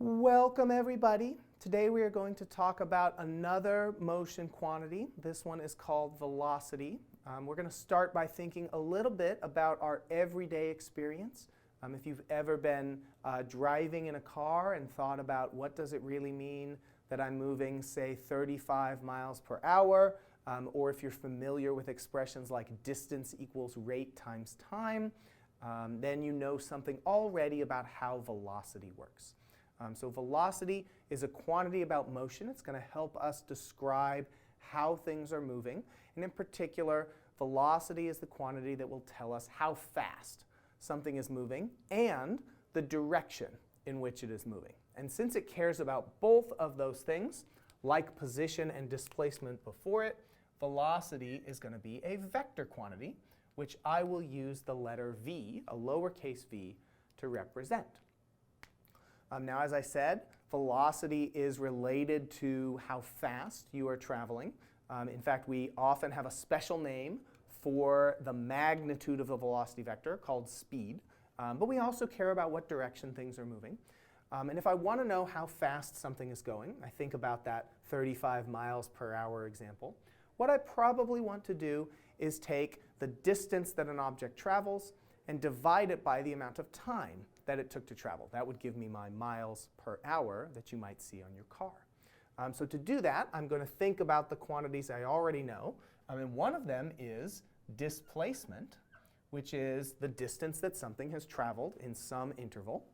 Welcome everybody. Today we are going to talk about another motion quantity. This one is called velocity. We're going to start by thinking a little bit about our everyday experience. If you've ever been driving in a car and thought about what does it really mean that I'm moving, say, 35 miles per hour, or if you're familiar with expressions like distance equals rate times time, then you know something already about how velocity works. So velocity is a quantity about motion. It's going to help us describe how things are moving. And in particular, velocity is the quantity that will tell us how fast something is moving and the direction in which it is moving. And since it cares about both of those things, like position and displacement before it, velocity is going to be a vector quantity, which I will use the letter v, a lowercase v, to represent. Now, as I said, velocity is related to how fast you are traveling. In fact, we often have a special name for the magnitude of the velocity vector called speed. But we also care about what direction things are moving. And if I want to know how fast something is going, I think about that 35 miles per hour example. What I probably want to do is take the distance that an object travels and divide it by the amount of time that it took to travel. That would give me my miles per hour that you might see on your car. So to do that, I'm going to think about the quantities I already know. And one of them is displacement, which is the distance that something has traveled in some interval.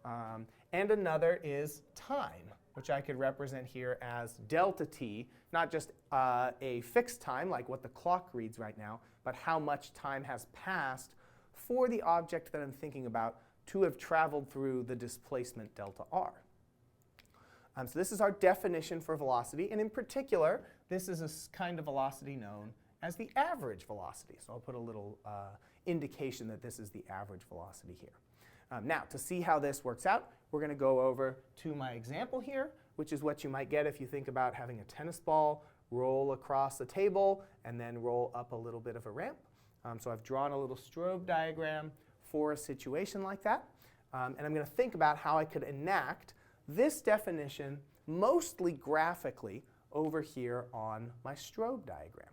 And another is time, which I could represent here as delta t, not just a fixed time like what the clock reads right now, but how much time has passed for the object that I'm thinking about to have traveled through the displacement delta r. So this is our definition for velocity, and in particular, this is a kind of velocity known as the average velocity. So I'll put a little indication that this is the average velocity here. Now, to see how this works out, we're going to go over to my example here, which is what you might get if you think about having a tennis ball roll across a table and then roll up a little bit of a ramp. So I've drawn a little strobe diagram for a situation like that. And I'm going to think about how I could enact this definition mostly graphically over here on my strobe diagram.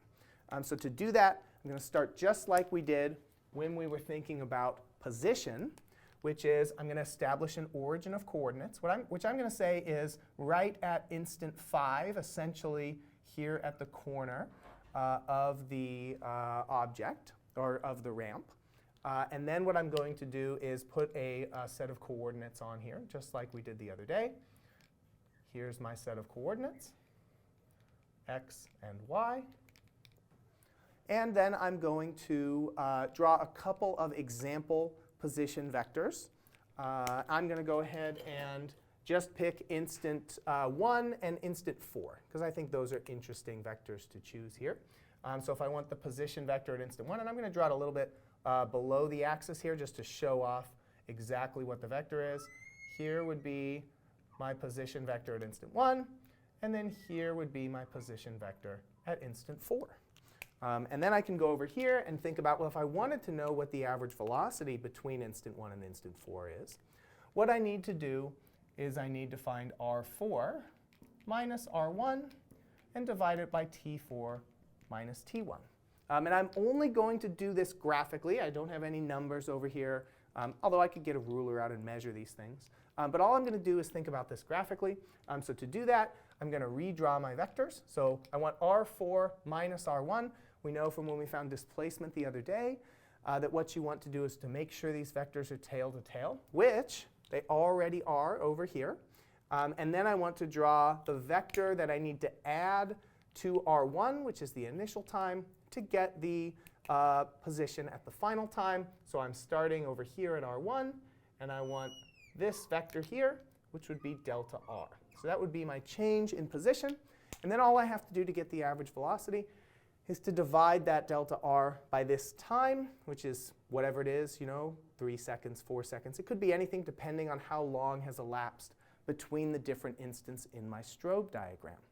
So to do that, I'm going to start just like we did when we were thinking about position, which is I'm going to establish an origin of coordinates, which I'm going to say is right at instant 5, essentially here at the corner of the object, or of the ramp. And then what I'm going to do is put a set of coordinates on here, just like we did the other day. Here's my set of coordinates, x and y. And then I'm going to draw a couple of example position vectors. I'm going to go ahead and just pick instant 1 and instant 4, because I think those are interesting vectors to choose here. So if I want the position vector at instant 1, and I'm going to draw it a little bit below the axis here just to show off exactly what the vector is. Here would be my position vector at instant 1, and then here would be my position vector at instant 4. And then I can go over here and think about, well, if I wanted to know what the average velocity between instant 1 and instant 4 is, what I need to do is I need to find r4 minus r1 and divide it by t4 minus t1. And I'm only going to do this graphically. I don't have any numbers over here, although I could get a ruler out and measure these things. But all I'm going to do is think about this graphically. So to do that, I'm going to redraw my vectors. So I want r4 minus r1. We know from when we found displacement the other day that what you want to do is to make sure these vectors are tail to tail, which they already are over here. And then I want to draw the vector that I need to add to r1, which is the initial time, to get the position at the final time. So I'm starting over here at r1, and I want this vector here, which would be delta r. So that would be my change in position. And then all I have to do to get the average velocity is to divide that delta r by this time, which is whatever it is, 3 seconds, 4 seconds. It could be anything depending on how long has elapsed between the different instants in my strobe diagram.